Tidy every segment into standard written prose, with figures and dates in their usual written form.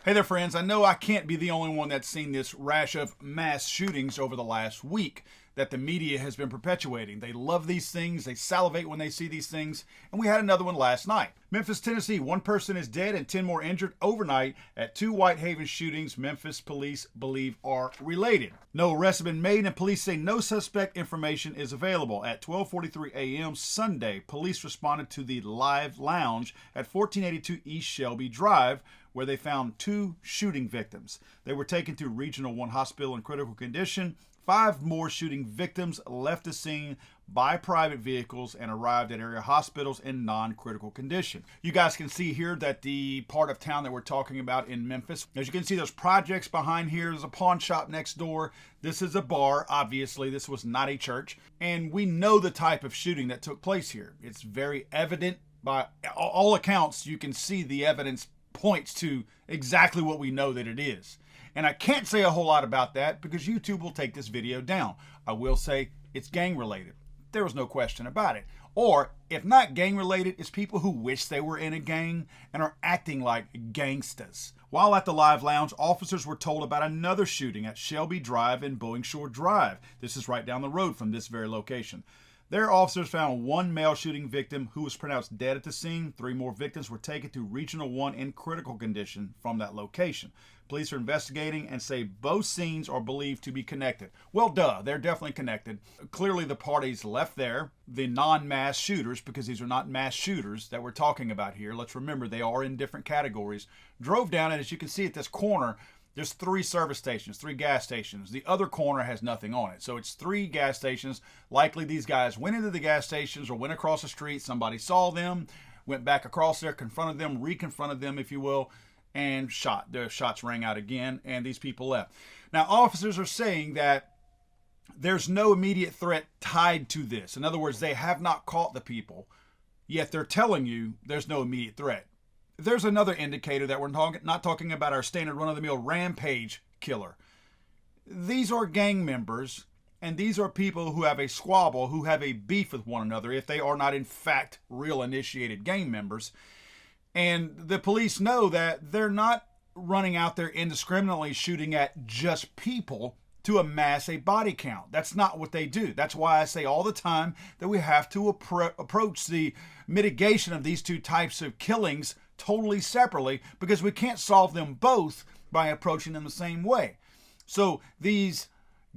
Hey there, friends. I know I can't be the only one that's seen this rash of mass shootings over the last week that the media has been perpetuating. They love these things. They salivate when they see these things. And we had another one last night. Memphis, Tennessee. One person is dead and 10 more injured overnight at two Whitehaven shootings Memphis police believe are related. No arrests have been made, and police say no suspect information is available. At 12:43 a.m. Sunday, police responded to the Live Lounge at 1482 East Shelby Drive, where they found two shooting victims. They were taken to Regional 1 Hospital in critical condition. 5 more shooting victims left the scene by private vehicles and arrived at area hospitals in non-critical condition. You guys can see here that the part of town that we're talking about in Memphis, as you can see, there's projects behind here. There's a pawn shop next door. This is a bar. Obviously, this was not a church. And we know the type of shooting that took place here. It's very evident. By all accounts, you can see the evidence points to exactly what we know that it is. And I can't say a whole lot about that because YouTube will take this video down. I will say it's gang related. There was no question about it. Or if not gang related, it's people who wish they were in a gang and are acting like gangsters. While at the Live Lounge, officers were told about another shooting at Shelby Drive and Boeing Shore Drive. This is right down the road from this very location. Their officers found one male shooting victim who was pronounced dead at the scene. 3 more victims were taken to Regional 1 in critical condition from that location. Police are investigating and say both scenes are believed to be connected. Well, duh, they're definitely connected. Clearly the parties left there, the non-mass shooters, because these are not mass shooters that we're talking about here. Let's remember they are in different categories. Drove down, and as you can see at this corner, there's 3 service stations, 3 gas stations. The other corner has nothing on it. So it's 3 gas stations. Likely these guys went into the gas stations or went across the street. Somebody saw them, went back across there, confronted them, reconfronted them, if you will, and shot. Their shots rang out again, and these people left. Now, officers are saying that there's no immediate threat tied to this. In other words, they have not caught the people, yet they're telling you there's no immediate threat. There's another indicator that we're not talking about our standard run-of-the-mill rampage killer. These are gang members, and these are people who have a squabble, who have a beef with one another, if they are not in fact real initiated gang members. And the police know that they're not running out there indiscriminately shooting at just people to amass a body count. That's not what they do. That's why I say all the time that we have to approach the mitigation of these two types of killings totally separately, because we can't solve them both by approaching them the same way. So these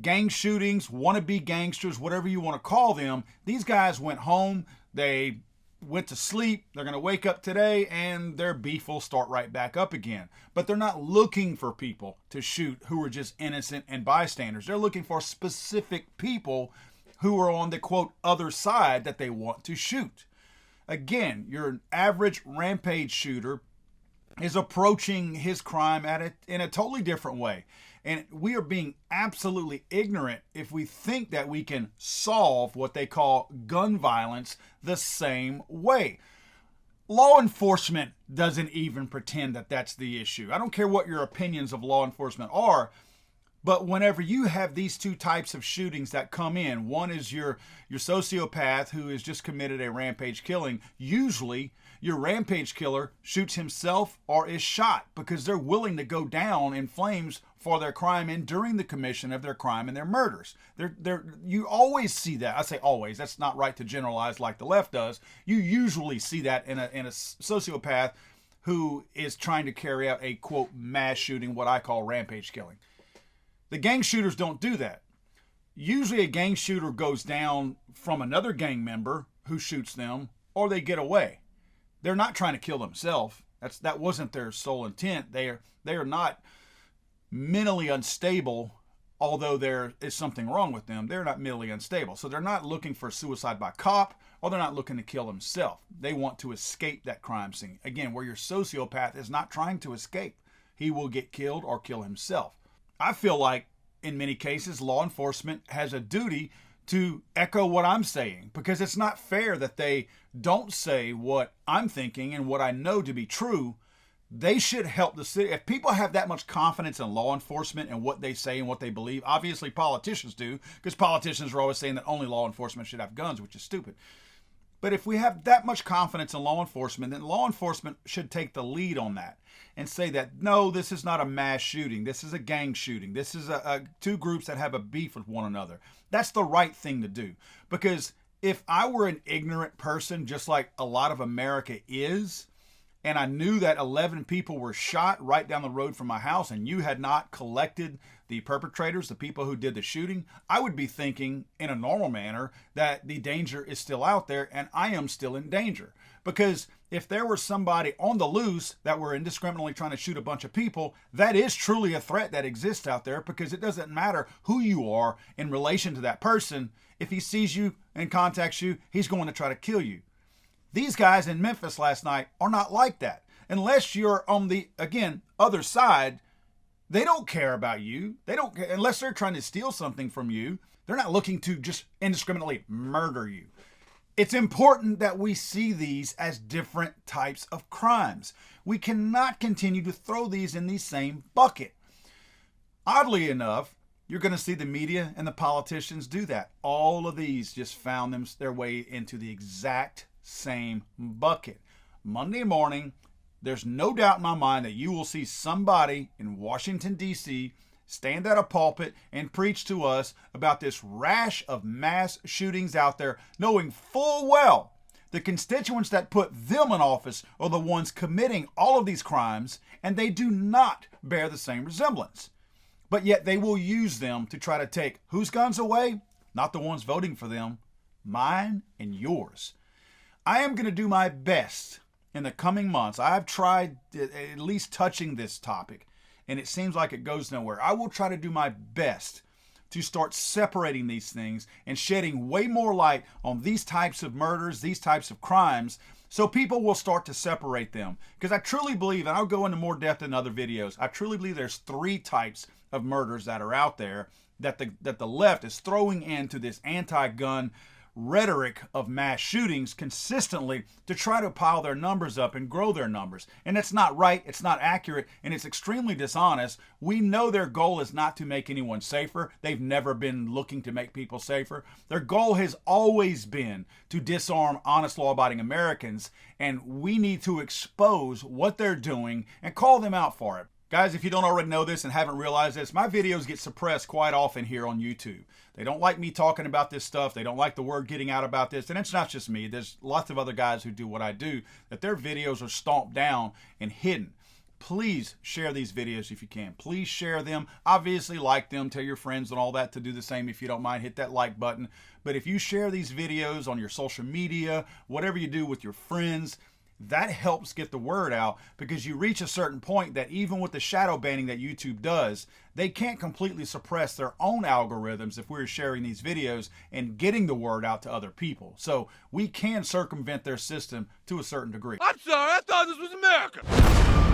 gang shootings, wannabe gangsters, whatever you want to call them, these guys went home, they went to sleep, they're going to wake up today, and their beef will start right back up again. But they're not looking for people to shoot who are just innocent and bystanders. They're looking for specific people who are on the, quote, other side that they want to shoot. Again, your average rampage shooter is approaching his crime in a totally different way. And we are being absolutely ignorant if we think that we can solve what they call gun violence the same way. Law enforcement doesn't even pretend that that's the issue. I don't care what your opinions of law enforcement are, but whenever you have these two types of shootings that come in, one is your sociopath who has just committed a rampage killing. Usually your rampage killer shoots himself or is shot because they're willing to go down in flames for their crime and during the commission of their crime and their murders. You always see that. I say always. That's not right to generalize like the left does. You usually see that in a sociopath who is trying to carry out a, quote, mass shooting, what I call rampage killing. The gang shooters don't do that. Usually a gang shooter goes down from another gang member who shoots them, or they get away. They're not trying to kill themselves. That wasn't their sole intent. They are not mentally unstable, although there is something wrong with them. They're not mentally unstable. So they're not looking for suicide by cop, or they're not looking to kill themselves. They want to escape that crime scene. Again, where your sociopath is not trying to escape. He will get killed or kill himself. I feel like in many cases, law enforcement has a duty to echo what I'm saying, because it's not fair that they don't say what I'm thinking and what I know to be true. They should help the city. If people have that much confidence in law enforcement and what they say and what they believe, obviously politicians do, because politicians are always saying that only law enforcement should have guns, which is stupid. But if we have that much confidence in law enforcement, then law enforcement should take the lead on that and say that, no, this is not a mass shooting. This is a gang shooting. This is two groups that have a beef with one another. That's the right thing to do. Because if I were an ignorant person, just like a lot of America is, and I knew that 11 people were shot right down the road from my house and you had not collected the perpetrators, the people who did the shooting, I would be thinking in a normal manner that the danger is still out there and I am still in danger. Because if there was somebody on the loose that were indiscriminately trying to shoot a bunch of people, that is truly a threat that exists out there, because it doesn't matter who you are in relation to that person. If he sees you and contacts you, he's going to try to kill you. These guys in Memphis last night are not like that. Unless you're on the, again, other side, they don't care about you. They don't care, unless they're trying to steal something from you. They're not looking to just indiscriminately murder you. It's important that we see these as different types of crimes. We cannot continue to throw these in the same bucket. Oddly enough, you're going to see the media and the politicians do that. All of these just found their way into the exact same bucket. Monday morning, there's no doubt in my mind that you will see somebody in Washington, D.C. stand at a pulpit and preach to us about this rash of mass shootings out there, knowing full well the constituents that put them in office are the ones committing all of these crimes, and they do not bear the same resemblance. But yet they will use them to try to take whose guns away? Not the ones voting for them, mine and yours. I am going to do my best in the coming months. I've tried at least touching this topic, and it seems like it goes nowhere. I will try to do my best to start separating these things and shedding way more light on these types of murders, these types of crimes, so people will start to separate them. Because I truly believe, and I'll go into more depth in other videos, I truly believe there's 3 types of murders that are out there that the left is throwing into this anti-gun rhetoric of mass shootings consistently to try to pile their numbers up and grow their numbers. And it's not right, it's not accurate, and it's extremely dishonest. We know their goal is not to make anyone safer. They've never been looking to make people safer. Their goal has always been to disarm honest, law-abiding Americans, and we need to expose what they're doing and call them out for it. Guys, if you don't already know this and haven't realized this, my videos get suppressed quite often here on YouTube. They don't like me talking about this stuff. They don't like the word getting out about this. And it's not just me. There's lots of other guys who do what I do, that their videos are stomped down and hidden. Please share these videos if you can. Please share them. Obviously, like them. Tell your friends and all that to do the same if you don't mind. Hit that like button. But if you share these videos on your social media, whatever you do with your friends, that helps get the word out, because you reach a certain point that even with the shadow banning that YouTube does, they can't completely suppress their own algorithms if we're sharing these videos and getting the word out to other people. So we can circumvent their system to a certain degree. I'm sorry, I thought this was America.